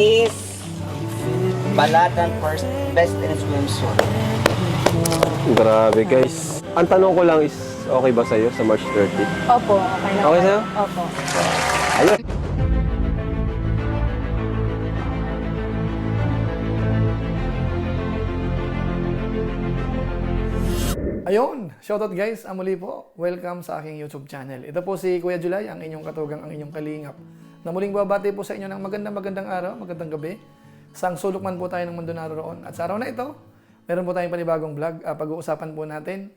Miss Balatan First Best in Swimsuit. Grabe guys. Ang tanong ko lang is, okay ba sa'yo sa March 30? Opo, okay na. Okay sa'yo? Opo. Ayun. Ayun, shoutout guys, muli po, welcome sa aking YouTube channel. Ito po si Kuya Julay, ang inyong katugang, ang inyong kalingap. Na muling babati po sa inyo ng magandang araw, magandang gabi. Sang sulok man po tayo ng mundo naroon. At sa araw na ito, meron po tayong panibagong vlog. Pag-uusapan po natin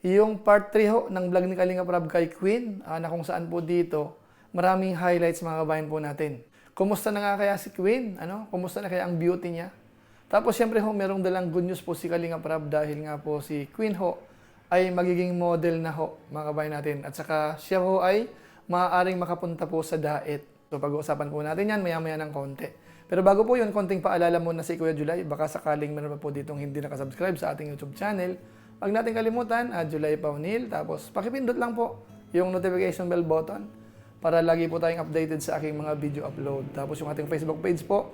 yung part 3 ho ng vlog ni Kalingap Rab kay Queen, na kung saan po dito, maraming highlights mga kabayan po natin. Kumusta na nga kaya si Queen? Kumusta na kaya ang beauty niya? Tapos siyempre ho, merong dalang good news po si Kalingap Rab dahil nga po si Queen ho ay magiging model na ho, mga kabayan natin. At saka siya ho ay maaaring makapunta po sa daet. So pag-uusapan po natin yan maya-maya ng konti. Pero bago po yun, konting paalala muna si Kuya Julay. Baka sakaling meron pa po ditong hindi nakasubscribe sa ating YouTube channel. Huwag natin kalimutan, Julay Paunil. Tapos pakipindot lang po yung notification bell button para lagi po tayong updated sa aking mga video upload. Tapos yung ating Facebook page po,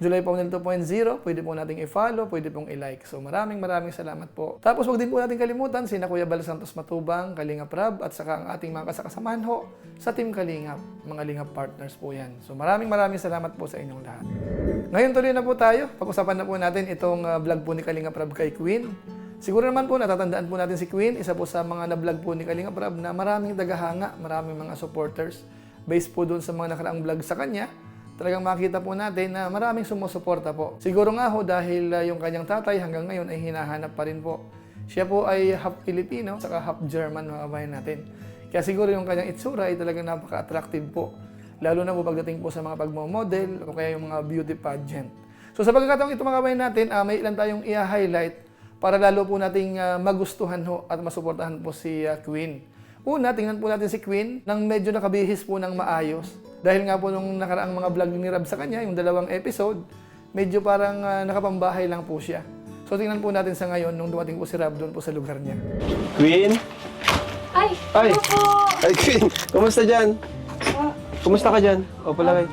Julay Paunil 2.0, pwede po nating i-follow, pwede pong i-like. So maraming salamat po. Tapos huwag din po natin kalimutan sina Kuya Bal Santos Matubang, Kalingap Rab, at saka ang ating mga kasakasamahan ho sa Team Kalingap. Mga Lingap partners po yan. So maraming salamat po sa inyong lahat. Ngayon tuloy na po tayo. Pag-usapan na po natin itong vlog po ni Kalingap Rab kay Queen. Siguro naman po natatandaan po natin si Queen, isa po sa mga na-vlog po ni Kalingap Rab na maraming tagahanga, maraming mga supporters. Based po doon sa mga nakaraang vlog sa kanya, talagang makita po natin na maraming sumusuporta po. Siguro nga ho dahil yung kanyang tatay hanggang ngayon ay hinahanap pa rin po. Siya po ay half Filipino, saka half German mga kabayan natin. Kaya siguro yung kanyang itsura ay talagang napaka-attractive po. Lalo na po pagdating po sa mga pagmo-model o kaya yung mga beauty pageant. So sa pagkakataong ito mga kabayan natin, may ilan tayong i-highlight para lalo po nating magustuhan ho at masuportahan po si Queen. Una, tingnan po natin si Queen nang medyo nakabihis po ng maayos. Dahil nga po nung nakaraang mga vlog ni Rab sa kanya, yung 2 episode, medyo parang nakapambahay lang po siya. So tingnan po natin sa ngayon nung dumating po si Rab doon po sa lugar niya. Queen? Ay, Ay! ano po? Ay, Queen! Kumusta dyan? Kumusta ka dyan? O pala kayo.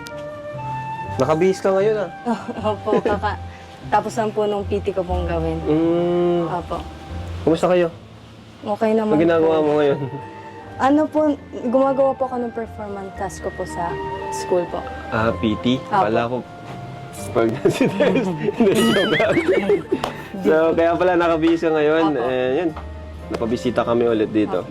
Nakabihis ka ngayon Opo, tapos lang po nung PT ko pong gawin. Opo. Kumusta kayo? Okay naman Ano ginagawa po. mo ngayon? Ano po, gumagawa po ako ng performance task ko po sa school po. PT? Apo. Kala ko pregnancy test. Hindi, joke lang. So, kaya pala nakabihis ka ngayon. Apo. Yan. Napabisita kami ulit dito.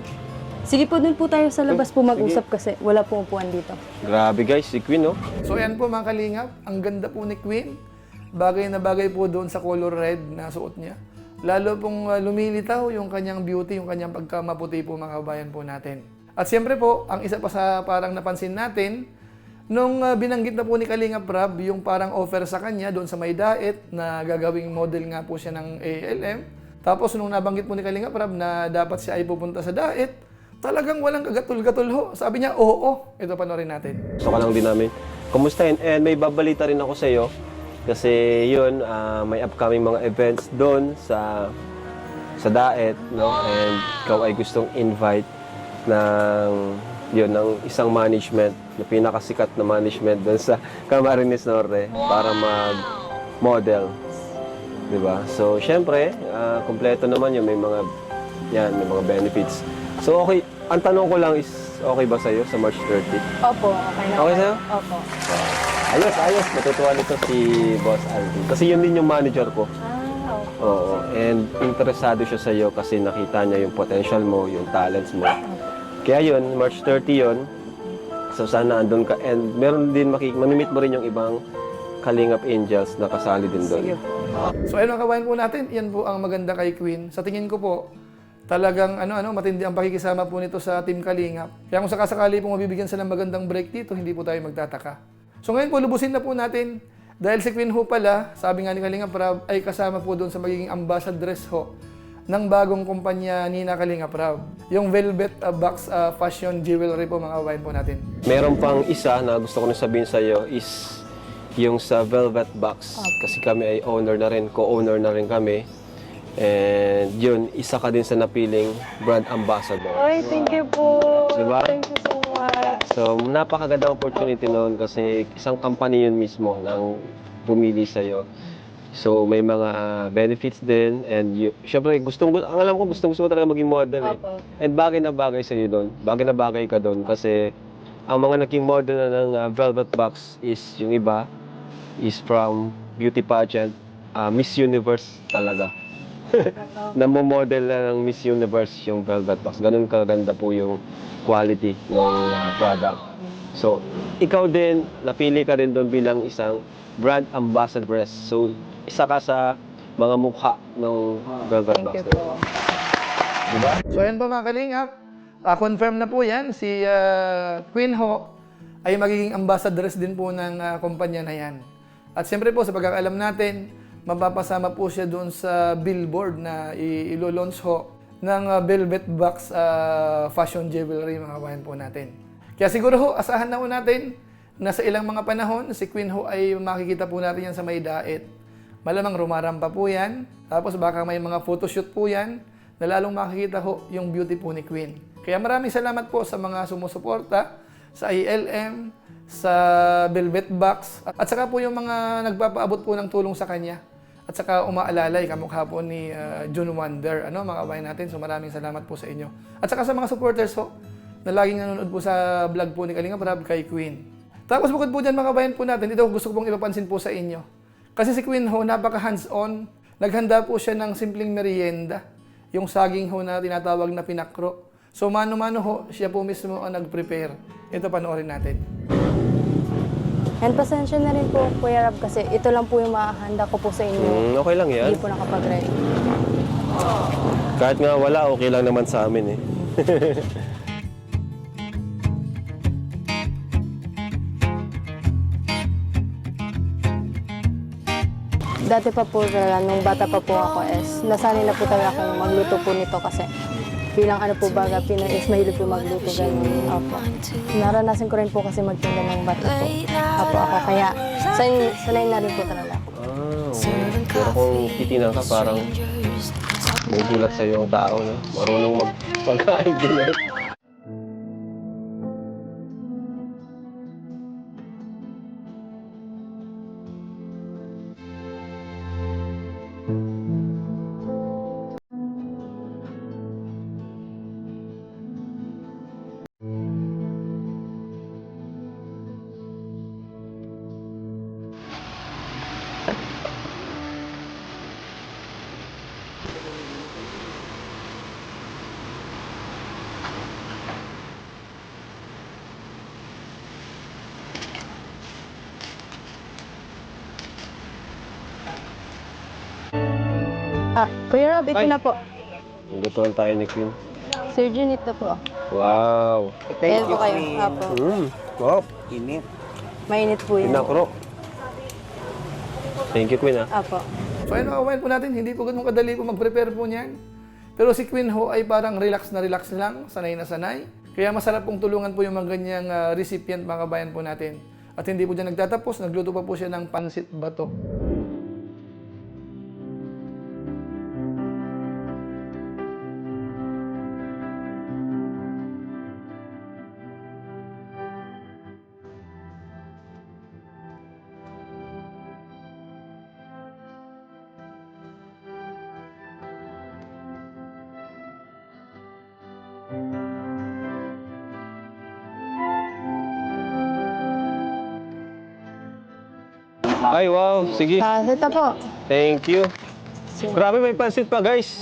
Sige po, dun po tayo sa labas po mag-usap kasi wala po upuan dito. Grabe guys, si Queen, no? So ayan po mga kalingap, ang ganda po ni Queen. Bagay na bagay po doon sa color red na suot niya. Lalo pong lumilitaw yung kanyang beauty, yung kanyang pagkamaputi po mga kabayan po natin. At siyempre po, ang isa pa sa parang napansin natin, nung binanggit na po ni Kalingap Rab, yung parang offer sa kanya doon sa may daet na gagawing model nga po siya ng ALM. Tapos nung nabanggit po ni Kalingap Rab na dapat siya ay pupunta sa daet, talagang walang kagatul-gatul ho. Sabi niya, oo. Ito panoorin natin. Gusto ka lang din namin. Kumustahin? And may babalita rin ako sa iyo. Kasi yun, may upcoming mga events doon sa Daet, no? And ikaw ay gustong invite ng isang management, na pinakasikat na management doon sa Camarines Norte para mag-model. Diba? So, syempre, kompleto naman yun. May mga benefits. So, okay. Ang tanong ko lang is, okay ba sa'yo sa March 30? Opo, okay na. Okay sa'yo? Opo. Ayos. Matutuwa nito si Boss Alvin. Kasi yun din yung manager ko. Okay. Oo. And interesado siya sa iyo kasi nakita niya yung potential mo, yung talents mo. Kaya yun, March 30 yun. So sana andun ka. And meron din mamimit mo rin yung ibang Kalingap Angels na kasali din doon. Sige po. So ayun mga kabayan po natin, yan po ang maganda kay Queen. Sa tingin ko po, talagang matindi ang pakikisama po nito sa Team Kalingap. Kaya kung sakasakali po mabibigyan sila ng magandang break dito, hindi po tayo magtataka. So ngayon po, lubusin na po natin. Dahil si Queen ho pala, sabi nga ni Kalingap Rab, ay kasama po doon sa magiging ambassadress ho ng bagong kumpanya ni Kalingap Rab. Yung Velvet Box Fashion Jewelry po mga kabayan po natin. Meron pang isa na gusto ko na sabihin sa iyo is yung sa Velvet Box. Kasi kami ay owner na rin, co-owner na rin kami. And yun, isa ka din sa napiling brand ambassador. Ay, thank you po. Diba? Thank you so much. So, napakagandang opportunity noon kasi isang company yun mismo nang pumili sa'yo. So, may mga benefits din and syempre, ang alam ko, gusto mo talaga maging model eh. And bagay na bagay sa'yo doon. Bagay na bagay ka doon kasi ang mga naging model na ng Velvet Box is yung iba is from beauty pageant, Miss Universe talaga. Namomodel na ng Miss Universe yung Velvet Box. Ganun kaganda po yung quality ng product. So, ikaw din, napili ka rin doon bilang isang brand ambassadress. So, isa ka sa mga mukha ng Velvet Box. Thank you po. Diba? So ayan po mga kalingap, confirm na po yan, si Queen Ho ay magiging ambassadress din po ng kumpanya na yan. At siyempre po sa pagkakaalam natin, mapapasama po siya doon sa billboard na ilo-launch ho ng Velvet Box fashion jewelry mga kabayan po natin. Kaya siguro ho, asahan na po natin na sa ilang mga panahon, si Queen Ho ay makikita po natin yan sa may daet. Malamang rumarampa po yan, tapos baka may mga photoshoot po yan, na lalong makikita ho yung beauty po ni Queen. Kaya maraming salamat po sa mga sumusuporta, sa ILM, sa Velvet Box, at saka po yung mga nagpapaabot po ng tulong sa kanya. At saka umaalalay, kamukha po ni June Wonder, mga kabayan natin. So maraming salamat po sa inyo. At saka sa mga supporters ho, na laging nanonood po sa vlog po ni Kalinga Prab kay Queen. Tapos bukod po dyan mga kabayan po natin, ito gusto ko pong ipapansin po sa inyo. Kasi si Queen Ho, napaka hands-on. Naghanda po siya ng simpleng merienda. Yung saging ho na tinatawag na pinakro. So mano-mano ho, siya po mismo ang nag-prepare. Ito panoorin natin. And pasensya na rin po, Kuya Rab, kasi ito lang po yung mahahanda ko po sa inyo. Okay lang yan. Hindi po nakapag-ready. Kahit nga wala, okay lang naman sa amin eh. Dati pa po talaga, nung bata pa po ako nasanay na po talaga akong magluto po nito kasi bilang po baga, Pinoy is mahilig po magluto ganun. Opo. Naranasan ko rin po kasi magtinda ng bato po. Opo ako, kaya sanay na rin po talaga ako. Okay. Pero kung titinan ka, parang may gulat sa'yo yung tao na marunong magpagkain din eh. Kuya Rob, ito Ay. na po. Lutuan tayo ni Queen. Sir Jun, ito po. Wow! Ayan po kayo. Opo. Wow! Init. Mainit po yan. Pinakro. Thank you, Queen ah. Opo. So ayun mga kabayan po natin, hindi po ganun kadali po mag-prepare po niyan. Pero si Queen Ho ay parang relax na relax lang, sanay na sanay. Kaya masarap pong tulungan po yung mga ganyang recipient mga kabayan po natin. At hindi po dyan nagtatapos, nagluto pa po siya ng pansit bato. Ay, wow! Sige. Ito po. Thank you. Grabe, may pansit pa, guys.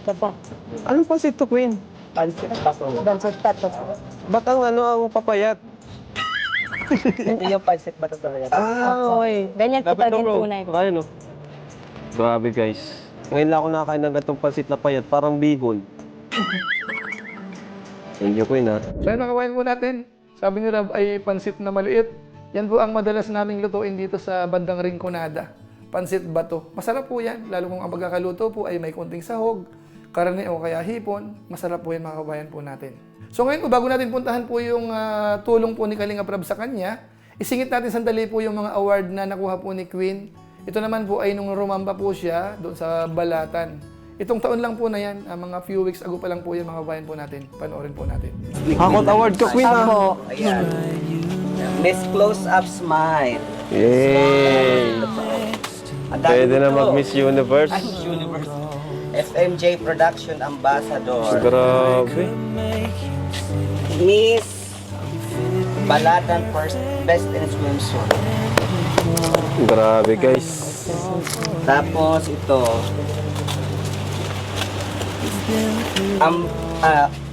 Ito po. Anong pansit to, Queen? Pansit pato. Bansot pato po. Ba't ang papayat? Hindi yung pansit ba ito talaga? Okay. Ganyan po tagin tunay. Kaya no? Grabe, guys. Ngayon lang ako nakakain ng ganitong pansit na payat. Parang bihon. Thank you, Queen, ha? So ayun mga kabayan po natin, sabi ni Rob ay pansit na maliit. Yan po ang madalas naming lutuin dito sa bandang Rinconada. Pansit bato. Masarap po yan, lalo kung ang pagkakaluto po ay may konting sahog, karne o kaya hipon. Masarap po yan mga kabayan po natin. So ngayon po, bago natin puntahan po yung tulong po ni Kalinga Prab sa kanya, isingit natin sandali po yung mga award na nakuha po ni Queen. Ito naman po ay nung rumamba po siya doon sa Balatan. Itong taon lang po na yan, mga few weeks ago pa lang po yan, mga kabayan po natin. Panoorin po natin. Hakot award ka, Queen, ha? Opo. Ayan. Miss Close Up Smile. Yay! Ang dami Pwede na nito. mag-Miss Universe. Ay, Miss Universe. FMJ Production Ambassador. Grabe. Miss Balatan First Best in Swimsuit. Grabe, guys. Tapos ito.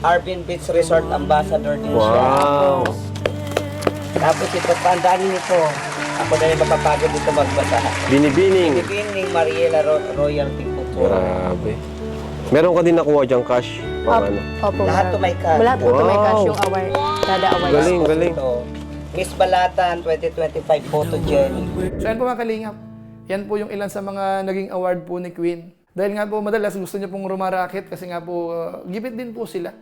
Arvin Beach Resort Ambassador din siya. Wow. Tapos ito, pandaan nito. Ako na yung mapapagod dito magbasa. Binibining. Bibining Mariela Royalty po. Grabe. Meron ka din nakuha diyang cash. Pang ano? Opo. Lahat to may cash. Lahat po to may cash Wow. yung award. Kada award. Galing, galing. Ito, Miss Balatan 2025 Photogenic. So yan po mga kalingap. Yan po yung ilan sa mga naging award po ni Queen. Dahil nga po madalas gusto niya pong rumarakit kasi nga po gipit din po sila.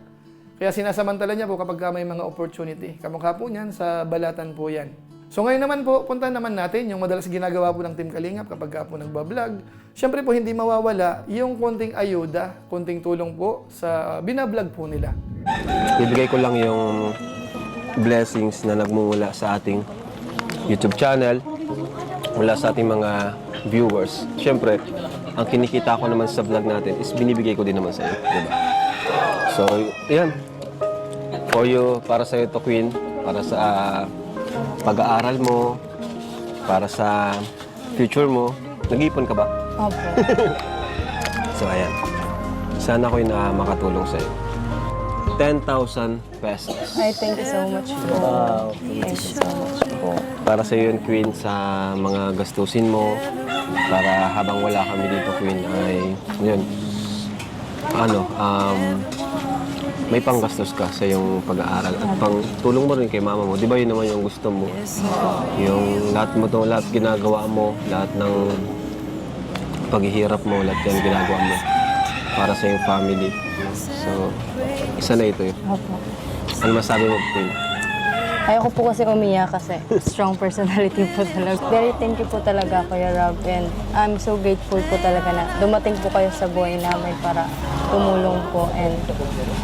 Kaya sinasamantala niya po kapag may mga opportunity. Kamukha po niyan sa Balatan po yan. So ngayon naman po, punta naman natin yung madalas ginagawa po ng Team Kalingap kapag po nagbablog. Siyempre po hindi mawawala yung konting ayuda, konting tulong po sa binablog po nila. Bibigay ko lang yung blessings na nagmumula sa ating YouTube channel, mula sa ating mga viewers. Siyempre, ang kinikita ko naman sa vlog natin is binibigay ko din naman sa iyo, diba? So, yan. For you, para sa iyo to, Queen, para sa pag-aaral mo, para sa future mo. Nag-iipon ka ba? Opo. So, ayan. Sana ko'y na makatulong sa iyo. 10,000 pesos. Ay, thank you so much po. Thank you so much po. Para sa iyo yun, Queen, sa mga gastusin mo, para habang wala kami dito, Queen, ay, yun, may panggastos ka sa iyong pag-aaral at pang tulong mo rin kay mama mo. Di ba yun naman yung gusto mo? Yung lahat mo to, lahat ginagawa mo, lahat ng paghihirap mo, lahat yan ginagawa mo para sa iyong family. So, isa na ito yun. Opo. Ano masabi mo, Queen? Ayoko po kasi umiyak kasi strong personality po talaga. Very thank you po talaga, Kuya Rob. And I'm so grateful po talaga na dumating po kayo sa buhay namin para tumulong po. And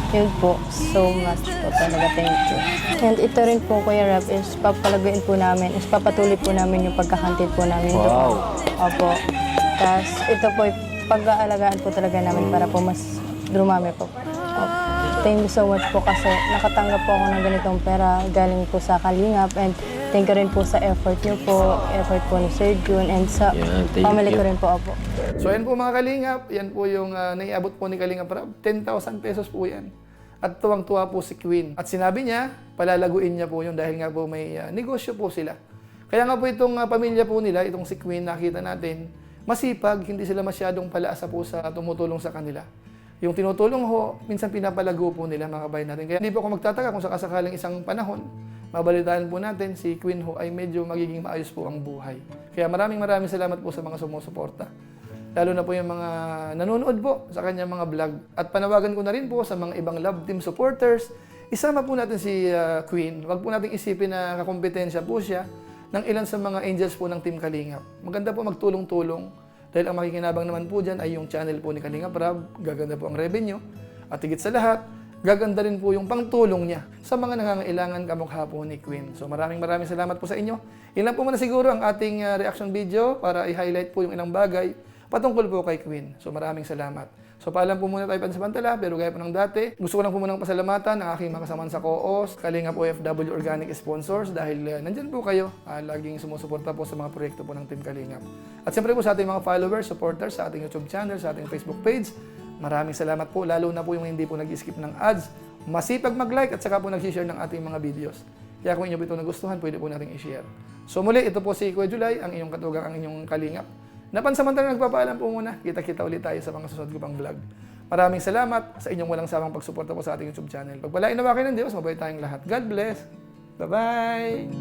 yun po, so much po talaga. Thank you. And ito rin po, Kuya Rob, is papalaguin po namin, is papatuloy po namin yung pagkakantid po namin doon. Wow. Opo. Tapos ito po, pag-aalagaan po talaga namin para po mas dumami po. Opo. Thank you so much po kasi nakatanggap po ako ng ganitong pera galing po sa Kalingap, and thank you rin po sa effort niyo po, effort po ni Sir Jun, and sa Yan, thank family you. ko rin po, opo. So yan po mga Kalingap, yan po yung naiabot po ni Kalingap Rob. 10,000 pesos po yan. At tuwang-tuwa po si Queen. At sinabi niya, palalaguin niya po yun dahil nga po may negosyo po sila. Kaya nga po itong pamilya po nila, itong si Queen, nakita natin, masipag, hindi sila masyadong palaasa po sa tumutulong sa kanila. Yung tinutulong ho, minsan pinapalago po nila mga kabayan natin. Kaya hindi po ako magtataka kung sakasakaling isang panahon, mabalitaan po natin si Queen ho ay medyo magiging maayos po ang buhay. Kaya maraming salamat po sa mga sumusuporta. Lalo na po yung mga nanonood po sa kanyang mga vlog. At panawagan ko na rin po sa mga ibang Love Team supporters, isama po natin si Queen. Huwag po natin isipin na kakompetensya po siya ng ilan sa mga angels po ng Team Kalingap. Maganda po magtulong-tulong. Dahil ang makikinabang naman po dyan ay yung channel po ni Kalingap Rob, gaganda po ang revenue. At higit sa lahat, gaganda rin po yung pangtulong niya sa mga nangangailangan kamukha po ni Queen. So maraming salamat po sa inyo. Ilan po muna siguro ang ating reaction video para i-highlight po yung ilang bagay patungkol po kay Queen. So maraming salamat. So paalam po muna tayo pansamantala, pero gaya po ng dati, gusto ko lang po munang pasalamatan ang aking mga kasamahan sa co-host, Kalingap OFW Organic Sponsors, dahil nandyan po kayo, laging sumusuporta po sa mga proyekto po ng Team Kalingap. At siyempre po sa ating mga followers, supporters, sa ating YouTube channel, sa ating Facebook page, maraming salamat po, lalo na po yung hindi po nag-skip ng ads, masipag mag-like at saka po nag-share ng ating mga videos. Kaya kung inyo po ito nagustuhan, pwede po nating i-share. So muli, ito po si Kuya July, ang inyong katugang, ang inyong Kalingap. Napansamantala nagpapaalam po muna. Kita-kita ulit tayo sa mga susunod ko pang vlog. Maraming salamat sa inyong walang sawang pagsuporta po sa ating YouTube channel. Pagpalain na ba kayo ng Diyos, mabait tayong lahat. God bless. Bye-bye!